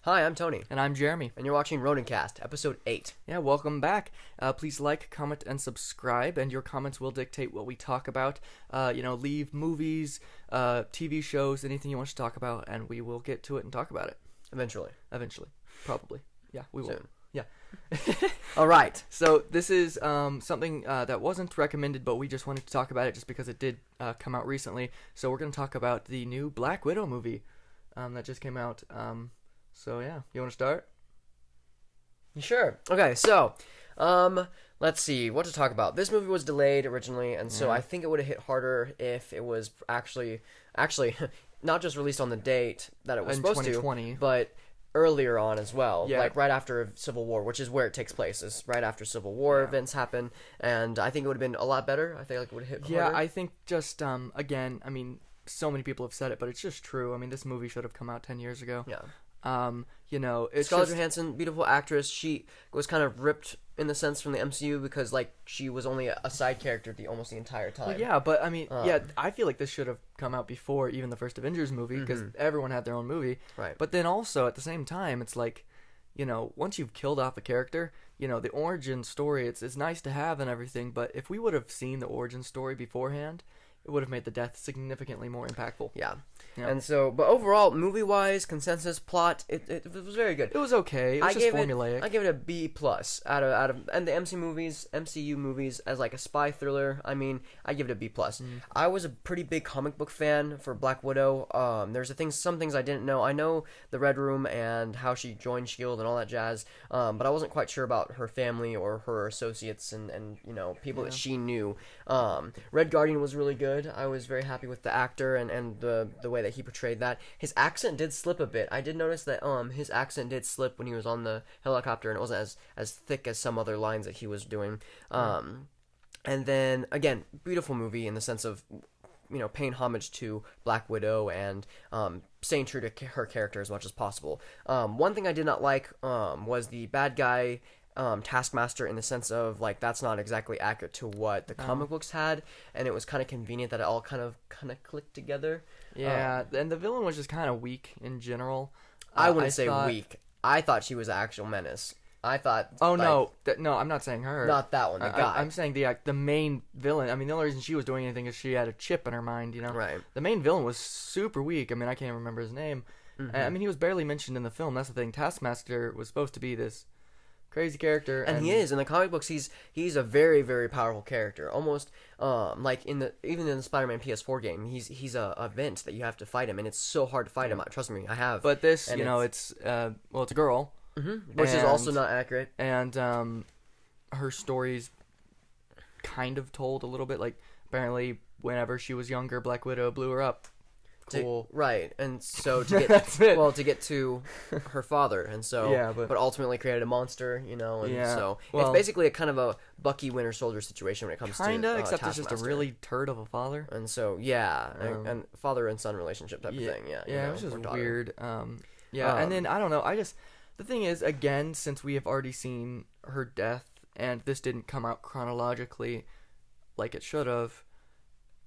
Hi, I'm Tony, And I'm Jeremy. and you're watching Ronincast, episode 8. Yeah, welcome back. Please like, comment, and subscribe, and your comments will dictate what we talk about. Leave movies, TV shows, anything you want to talk about, and we will get to it and talk about it. Eventually. Probably. Yeah, we will. Soon. Yeah. All right. So this is something that wasn't recommended, but we just wanted to talk about it just because it did come out recently. So we're going to talk about the new Black Widow movie that just came out. So yeah, you want to start? Sure. Okay, so, let's see what to talk about. This movie was delayed originally, and so I think it would have hit harder if it was actually, not just released on the date that it was In supposed 2020. to, but earlier on as well, Yeah. like right after Civil War, which is where it takes place. Is right after Civil War events happen, and I think it would have been a lot better. I think it would have hit harder. Yeah, I think just again, I mean, so many people have said it, but it's just true. I mean, this movie should have come out 10 years ago. Yeah. It's Scarlett just, Johansson, beautiful actress. She was kind of ripped in the sense from the MCU because like she was only a side character almost the entire time. well, yeah, but I mean, I feel like this should have come out before even the first Avengers movie because everyone had their own movie. Right. But then also at the same time, it's like, once you've killed off a character, the origin story, it's nice to have and everything, but if we would have seen the origin story beforehand, it would have made the death significantly more impactful. Yeah. Yeah. And so, but overall, movie-wise, consensus, plot, it was very good. It was okay. It was just formulaic. I gave it a B plus out of and the MCU movies as like a spy thriller. I mean, I give it a B plus. I was a pretty big comic book fan for Black Widow. There's some things I didn't know. I know the Red Room and how she joined Shield and all that jazz. But I wasn't quite sure about her family or her associates and people that she knew. Red Guardian was really good. I was very happy with the actor and the way that he portrayed that. His accent did slip a bit. I did notice that his accent did slip when he was on the helicopter, and it wasn't as thick as some other lines that he was doing. And then again, beautiful movie in the sense of paying homage to Black Widow and staying true to her character as much as possible. One thing I did not like was the bad guy Taskmaster, in the sense of like that's not exactly accurate to what the comic books had, and it was kind of convenient that it all kind of clicked together. Yeah, and the villain was just kind of weak in general. I wouldn't say weak. I thought she was an actual menace. I thought. Oh like, no, I'm not saying her. Not that one. The guy. I'm saying the main villain. I mean, the only reason she was doing anything is she had a chip in her mind. Right. The main villain was super weak. I mean, I can't remember his name. I mean, he was barely mentioned in the film. That's the thing. Taskmaster was supposed to be this crazy character, and he is in the comic books. He's a very, very powerful character. Almost like even in the Spider-Man PS4 game, he's a event that you have to fight him, and it's so hard to fight him. Trust me, I have. But this, it's a girl, which is also not accurate. And her story's kind of told a little bit. Like apparently, whenever she was younger, Black Widow blew her up. Cool. Right, and so to get to get to her father, and so but ultimately created a monster, and so it's basically a kind of a Bucky Winter Soldier situation when it comes to except it's just a really turd of a father, and so and father and son relationship type of thing, it was just weird. And then I don't know, the thing is, again, since we have already seen her death and this didn't come out chronologically like it should have.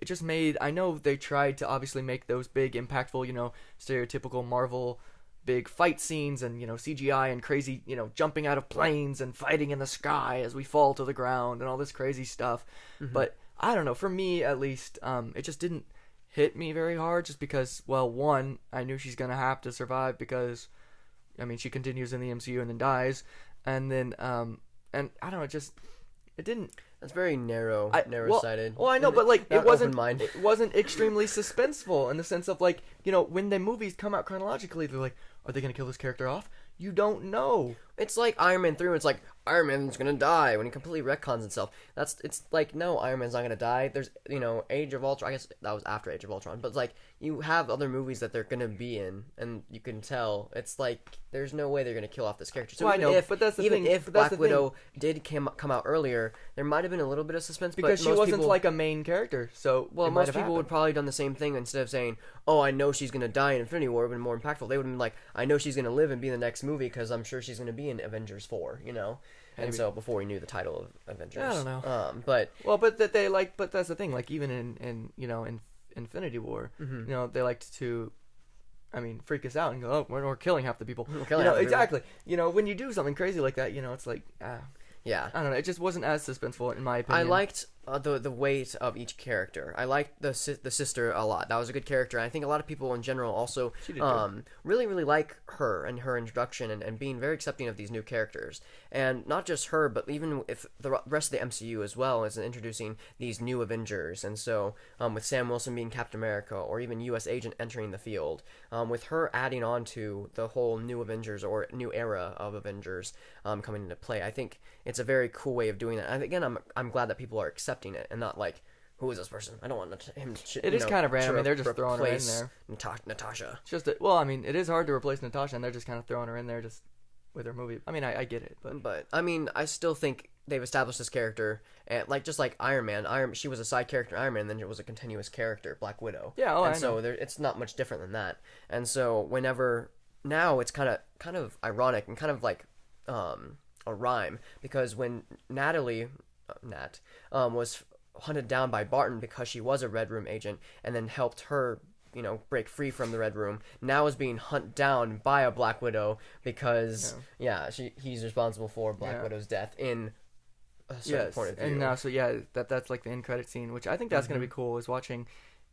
It just made, I know they tried to obviously make those big, impactful, stereotypical Marvel big fight scenes and, CGI and crazy, jumping out of planes and fighting in the sky as we fall to the ground and all this crazy stuff. But I don't know, for me at least, it just didn't hit me very hard just because, well, one, I knew she's going to have to survive because, I mean, she continues in the MCU and then dies. And then, and I don't know, it didn't... That's very narrow-sighted. Well, I know, but like it wasn't extremely suspenseful in the sense of like, when the movies come out chronologically, they're like, are they gonna kill this character off? You don't know. It's like Iron Man 3 when it's like, Iron Man's gonna die when he completely retcons himself. It's like, no, Iron Man's not gonna die. There's, Age of Ultron, I guess that was after Age of Ultron, but it's like, you have other movies that they're gonna be in, and you can tell, it's like, there's no way they're gonna kill off this character. So but that's the thing. If Black Widow did come out earlier, there might have been a little bit of suspense, because she wasn't like a main character, so most people would probably have done the same thing. Instead of saying, oh, I know she's gonna die in Infinity War, it would have been more impactful. They would have been like, I know she's gonna live and be in the next movie because I'm sure she's gonna be in Avengers 4, And so before we knew the title of Avengers, I don't know. But that's the thing. Like even in Infinity War, they liked to I mean, freak us out and go, oh, we're killing half the people. We're killing half the people. Exactly. When you do something crazy like that, it's like, yeah. I don't know. It just wasn't as suspenseful, in my opinion. I liked the weight of each character. I liked the sister a lot. That was a good character. And I think a lot of people in general also really, really like her and her introduction and being very accepting of these new characters. And not just her, but even if the rest of the MCU as well is introducing these new Avengers. And so with Sam Wilson being Captain America, or even U.S. Agent entering the field, with her adding on to the whole new Avengers or new era of Avengers coming into play, I think it's a very cool way of doing that. And again, I'm glad that people are accepting it and not like, who is this person? I don't want him to. It is kind of random. I mean, they're just throwing her in there. Natasha. It's just I mean, it is hard to replace Natasha, and they're just kind of throwing her in there just with her movie. I mean, I get it, but I mean, I still think they've established this character, and just like Iron Man. she was a side character in Iron Man, and then it was a continuous character, Black Widow. Yeah, and so it's not much different than that. And so whenever now it's kind of ironic and kind of like a rhyme, because when Nat was hunted down by Barton because she was a Red Room agent and then helped her break free from the Red Room, now is being hunted down by a Black Widow because he's responsible for Black Widow's death in a certain point of view. And now that's like the end credit scene, which I think that's gonna be cool, is watching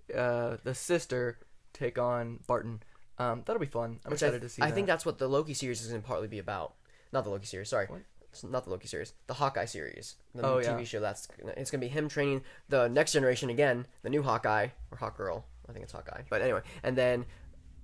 the sister take on Barton. That'll be fun. I'm excited to see that. I think that's what the Loki series is going to partly be about. Not the Loki series, sorry. What? It's not the Loki series. The Hawkeye series. The TV TV show. It's going to be him training the next generation again, the new Hawkeye, or Hawkgirl. I think it's Hawkeye. But anyway, and then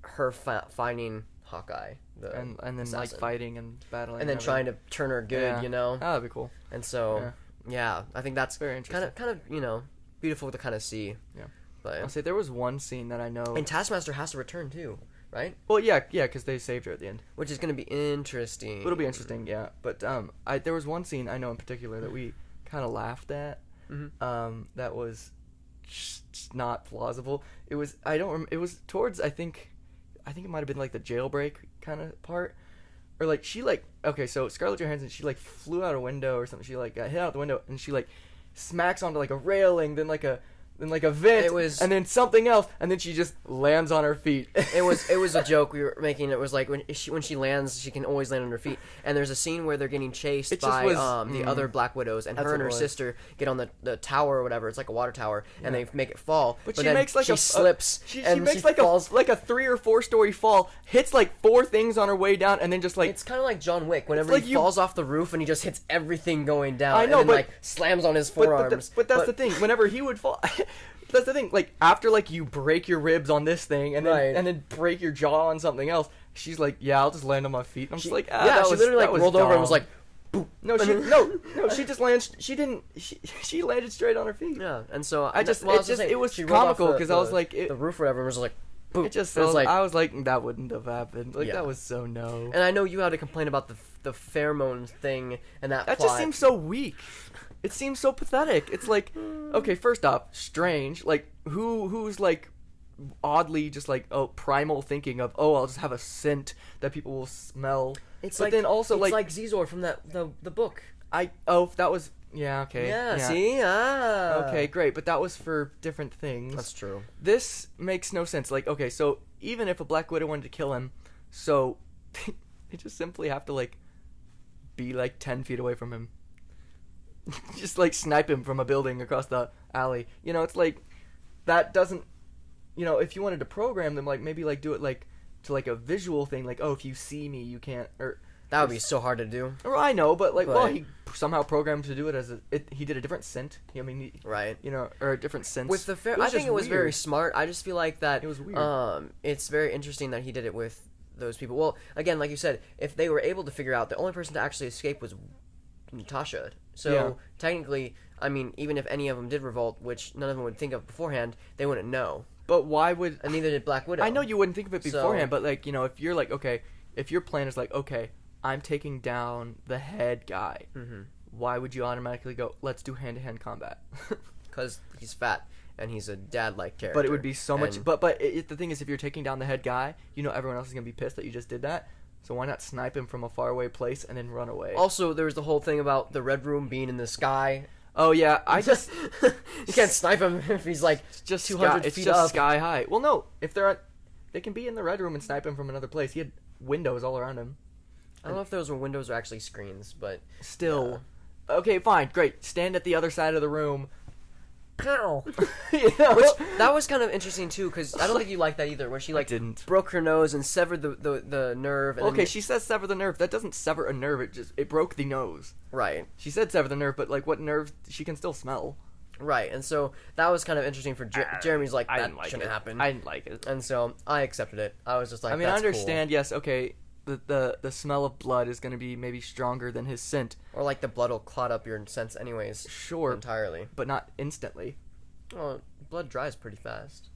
her finding Hawkeye. And then assassin. like fighting and battling. And then trying to turn her good, Oh, that'd be cool. And so, I think that's very interesting. Kind of, beautiful to kind of see. Yeah. But I'll say there was one scene that I know. And Taskmaster has to return too, right? Well, yeah, because they saved her at the end, which is going to be interesting. It'll be interesting, yeah. But there was one scene I know in particular that we kind of laughed at. That was just not plausible. It was it was towards I think it might have been like the jailbreak kind of part, or like so Scarlett Johansson, she like flew out a window or something. She like got hit out the window and she like smacks onto like a railing, then like a vent, and then something else, and then she just lands on her feet. It was a joke we were making. It was like when she lands, she can always land on her feet. And there's a scene where they're getting chased by the other Black Widows, and her and her sister get on the tower or whatever. It's like a water tower, and they make it fall. But she makes like she slips. She and makes she like falls. a 3 or 4 story fall, hits like 4 things on her way down, and then just like it's kind of like John Wick. Whenever he falls off the roof and he just hits everything going down. I know, and then, but like slams on his forearms. But that's the thing. Whenever he would fall. That's the thing, like, after, like, you break your ribs on this thing, and then break your jaw on something else, she's like, I'll just land on my feet. And I'm just like, she literally, like, rolled over and was like, boop. No, she just landed, she landed straight on her feet. Yeah, and so, it was comical, because I was like, the roof or whatever was like, boop. I was like, that wouldn't have happened. Like, that was so no. And I know you had to complain about the pheromones thing, and that plot. Just seems so weak. It seems so pathetic. It's like, okay, first off, strange. Like, who's like oddly just like primal thinking of I'll just have a scent that people will smell. It's but like then also it's like Zizor from the book. That was okay. Yeah. See. Okay, great. But that was for different things. That's true. This makes no sense. Like, okay, so even if a Black Widow wanted to kill him, so they just simply have to like be like 10 feet away from him. Just like snipe him from a building across the alley. It's like that doesn't. If you wanted to program them, like maybe like do it like to like a visual thing, like if you see me, you can't. Or that would be so hard to do. Or I know, but like, well, he somehow programmed to do it as he did a different scent. Right. Or a different sense. With the I think it was very smart. I just feel like that it was weird. It's very interesting that he did it with those people. Well, again, like you said, if they were able to figure out, the only person to actually escape was Natasha. So technically, I mean, even if any of them did revolt, which none of them would think of beforehand, they wouldn't know. But why would? And neither did Black Widow. I know you wouldn't think of it beforehand, but like if you're like if your plan is like I'm taking down the head guy, why would you automatically go? Let's do hand-to-hand combat. Because he's fat and he's a dad-like character. But it would be so much. But the thing is, if you're taking down the head guy, everyone else is gonna be pissed that you just did that. So why not snipe him from a faraway place and then run away? Also, there was the whole thing about the Red Room being in the sky. Oh yeah, I just you can't snipe him if he's like just 200 feet it's just up. Sky high. Well, no, if they're they can be in the Red Room and snipe him from another place. He had windows all around him. I don't know if those were windows or actually screens, but still, okay, fine, great. Stand at the other side of the room. Pow. You know? Which that was kind of interesting too, because I don't think you liked that either. Where she like didn't. broke her nose and severed the nerve. And Okay, she says sever the nerve. That doesn't sever a nerve. It broke the nose. Right. She said sever the nerve, but like what nerve? She can still smell. Right, and so that was kind of interesting for Jeremy's like, that shouldn't happen. I didn't like it. And so I accepted it. I was just like, I mean, that's I understand, cool. yes, okay, the smell of blood is going to be maybe stronger than his scent. Or like the blood will clot up your sense anyways. Sure. Entirely. But not instantly. Well, blood dries pretty fast.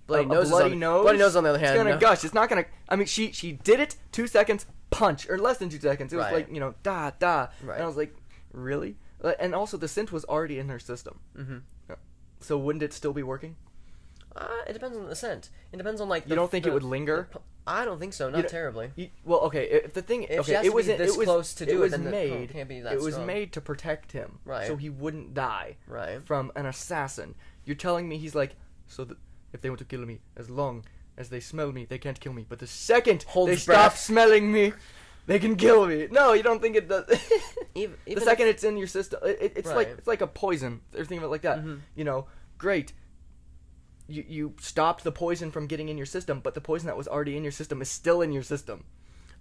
Bloody nose on the other hand. It's going to gush. It's not going to... I mean, she did it, 2 seconds, punch. Or less than 2 seconds. It was like, you know, da. Right. And I was like, really? And also, the scent was already in her system. Mm-hmm. So wouldn't it still be working? It depends on the scent. It depends on like. You don't think it would linger? I don't think so. Not terribly. Well, okay. If the thing, if okay, she has it to was be this close to do it, then made. It can't be that It was strong. made to protect him, right? So he wouldn't die, right? From an assassin. You're telling me he's like, so that if they want to kill me, as long as they smell me, they can't kill me. But the second they stop smelling me, they can kill me. No, you don't think it does. even the second it's in your system, it's right. it's like a poison. They're thinking of it like that. Mm-hmm. You know, great. You stopped the poison from getting in your system, but the poison that was already in your system is still in your system.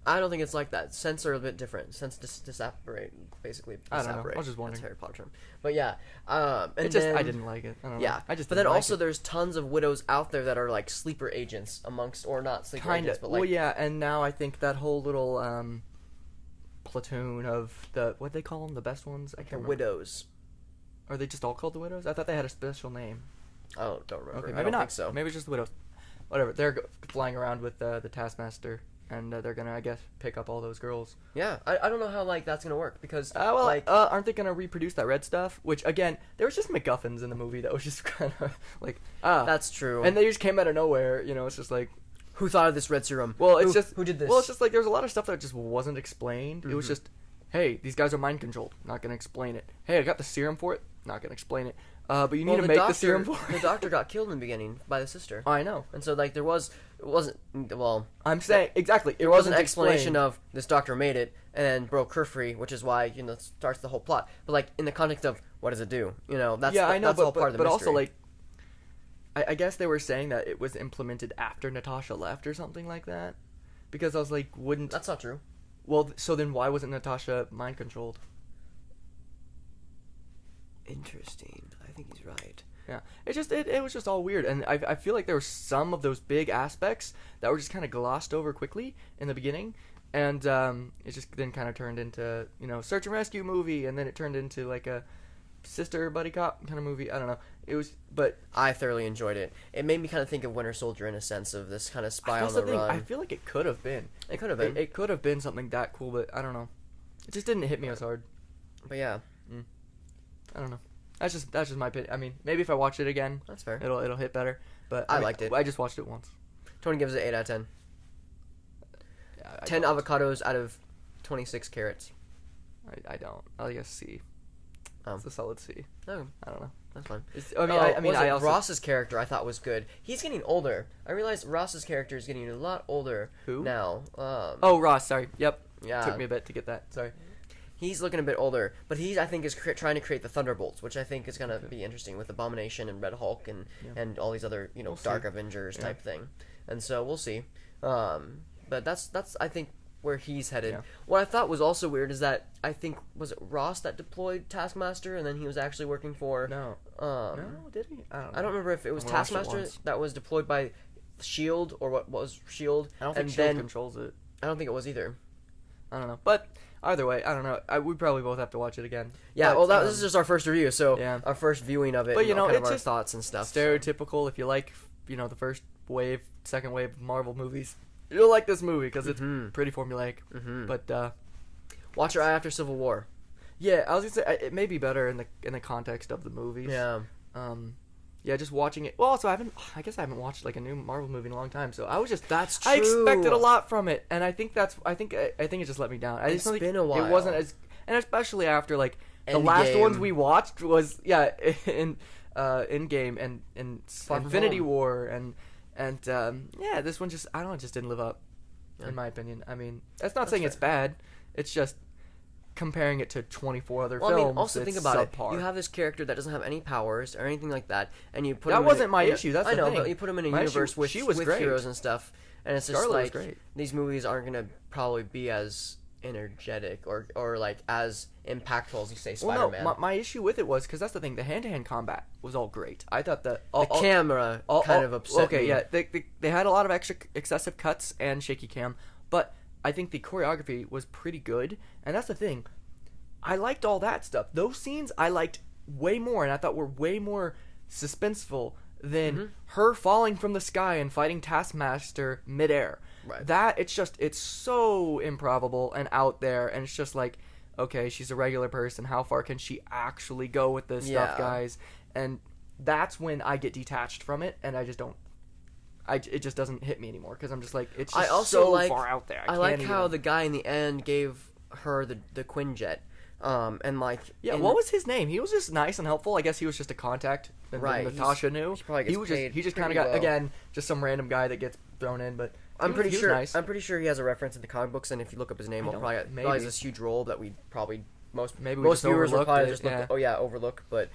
I don't think it's like that. Scents are a bit different. Scents disapparate, basically. I don't know. I was just wondering. That's a Harry Potter term. But yeah, and I didn't like it. I don't know. Yeah, I just. But then also, there's tons of widows out there that are like sleeper agents amongst, or not sleeper agents, but like. Well, yeah, and now I think that whole little platoon of what they call them, the best ones. I can't remember. Widows. Are they just all called the widows? I thought they had a special name. I don't remember. Okay, I maybe don't not. think so. Maybe it's just the widows. Whatever. They're flying around with the Taskmaster, and they're gonna, I guess, pick up all those girls. Yeah, I don't know how like that's gonna work because aren't they gonna reproduce that red stuff? Which again, there was just MacGuffins in the movie that was just kind of like that's true. And they just came out of nowhere. You know, it's just like, who thought of this red serum? Well, it's who did this? Well, it's just like there's a lot of stuff that just wasn't explained. Mm-hmm. It was just, hey, these guys are mind controlled. Not gonna explain it. Hey, I got the serum for it. Not gonna explain it. But you need to make the serum for it. The doctor got killed in the beginning by the sister. I know. And so like it wasn't well. I'm saying exactly. There was an explanation of this doctor made it and then broke her free, which is why it starts the whole plot. But like in the context of what does it do? That's I know, that's all part of the but mystery. Also like, I guess they were saying that it was implemented after Natasha left or something like that, because I was like, wouldn't that's not true. Well, so then why wasn't Natasha mind controlled? Interesting. I think he's right. Yeah, it was just all weird, and I feel like there were some of those big aspects that were just kind of glossed over quickly in the beginning, and it just then kind of turned into search and rescue movie, and then it turned into like a sister buddy cop kind of movie. I don't know. It was, but I thoroughly enjoyed it. It made me kind of think of Winter Soldier in a sense of this kind of spy on the run. I feel like it could have been. It could have been. It could have been something that cool, but I don't know. It just didn't hit me as hard. But yeah, I don't know. That's just my opinion. I mean, maybe if I watch it again, that's fair. It'll hit better. But I liked it. I just watched it once. Tony gives it 8 out of 10. Yeah, 10 avocados out of 26 carrots. I don't. I'll guess C. It's a solid C. Oh, I don't know. That's fine. I also Ross's character I thought was good. He's getting older. I realized Ross's character is getting a lot older. Who? Now. Ross. Sorry. Yep. Yeah. Took me a bit to get that. Sorry. He's looking a bit older, but I think is trying to create the Thunderbolts, which I think is going to be interesting with Abomination and Red Hulk and all these other Dark Avengers type thing. And so we'll see. But that's I think where he's headed. Yeah. What I thought was also weird is that I think was it Ross that deployed Taskmaster and then he was actually working for No, did he? I don't remember if it was Taskmaster that was deployed by Shield or what was Shield. I don't think Shield controls it. I don't think it was either. I don't know, but either way, I don't know. We probably both have to watch it again. Yeah, this is just our first review, so our first viewing of it. But it's our just thoughts and stuff. Stereotypical. So. If you like, the first wave, second wave of Marvel movies, you'll like this movie because it's pretty formulaic. Mm-hmm. But watch it right after Civil War. Yeah, I was gonna say it may be better in the context of the movies. Yeah. Yeah, just watching it. Well, also I haven't watched like a new Marvel movie in a long time, so I was just that's true. I expected a lot from it, and I think it just let me down. It's been a while. It wasn't as, and especially after like the Endgame. last ones we watched was in Endgame and Infinity War, and And yeah, this one just I don't know, just didn't live up, in my opinion. I mean, that's not That's saying fair. it's bad. It's just comparing it to 24 other Well, films. I mean, also think it's about subpar. it. You have this character that doesn't have any powers or anything like that, and you put That him wasn't in my a, issue, that's I the know, thing. but you put him in a My universe issue- with she was with great. heroes and stuff, and it's just Scarlet was like great. these movies aren't gonna probably be as energetic or like as impactful as you say Well, Spider-Man. no, my issue with it was because that's the thing. The hand-to-hand combat was all great. I thought that the camera kind of upset okay, me. yeah, they had a lot of excessive cuts and shaky cam, but I think the choreography was pretty good. And that's the thing. I liked all that stuff. Those scenes I liked way more, and I thought were way more suspenseful than her falling from the sky and fighting Taskmaster midair. Right. That it's so improbable and out there, and it's just like, okay, she's a regular person. How far can she actually go with this stuff, Yeah. guys? And that's when I get detached from it, and I just don't. It just doesn't hit me anymore because I'm just like, it's just I also so like far out there. I like can't how even- the guy in the end gave her the Quinjet, and like Yeah, what was his name? He was just nice and helpful. I guess he was just a contact. And Right, Natasha knew. he probably gets was paid he just kind of pretty got well. again just some random guy that gets thrown in, but I'm pretty he was sure. nice. I'm pretty sure he has a reference in the comic books, and if you look up his name, I he'll don't- probably maybe. has this huge role that we probably Maybe we most just viewers will overlooked probably it, just look yeah. overlook. But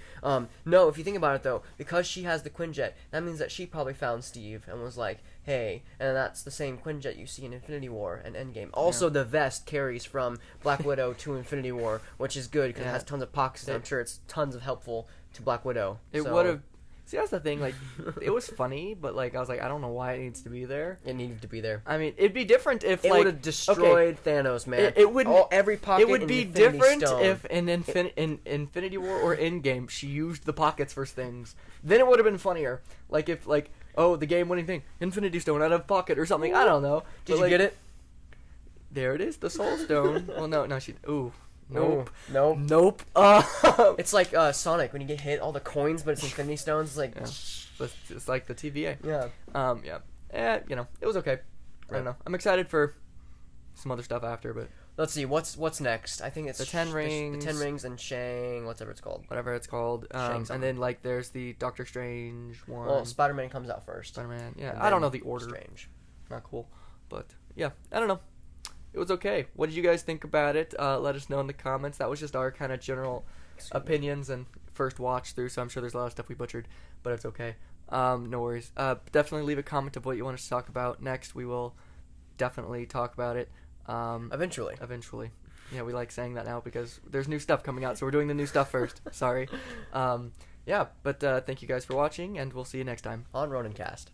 no, if you think about it though, because she has the Quinjet, that means that she probably found Steve and was like, hey, and that's the same Quinjet you see in Infinity War and Endgame. Also, the vest carries from Black Widow to Infinity War, which is good because it Yeah. has tons of pockets. And I'm sure it's tons of helpful to Black Widow. It So, would have. See, that's the thing. Like, it was funny, but like I was like, I don't know why it needs to be there. It needed to be there. I mean, it'd be different if It like would have destroyed Thanos, man. It wouldn't. Every pocket. It would in be Infinity different Stone. if in Infinity War or Endgame she used the pockets for things. Then it would have been funnier. Like if oh, the game-winning thing, Infinity Stone out of pocket or something. I don't know. Did But, you like, get it? There it is, the Soul Stone. Well, no, she. Ooh, No, nope, nope. nope. It's like Sonic when you get hit, all the coins, but it's Infinity Stones. It's like, Yeah. It's like the TVA. yeah. Yeah. It was okay. I don't know. I'm excited for some other stuff after, but Let's see, what's next? I think it's The Ten the Rings. 10 Rings and Shang, whatever it's called. whatever it's called. Shang-Tsung. And then like there's the Doctor Strange one. Well, Spider-Man comes out first. Spider-Man. Yeah, and I don't know then the order. Strange. Not cool, but yeah, I don't know. It was okay. What did you guys think about it? Let us know in the comments. That was just our kind of general opinions and first watch through. So I'm sure there's a lot of stuff we butchered, but it's okay. No worries. Definitely leave a comment of what you want us to talk about next. We will definitely talk about it. Eventually. Eventually. Yeah, we like saying that now because there's new stuff coming out, so we're doing the new stuff first. Sorry. Yeah, but thank you guys for watching, and we'll see you next time. On Ronincast.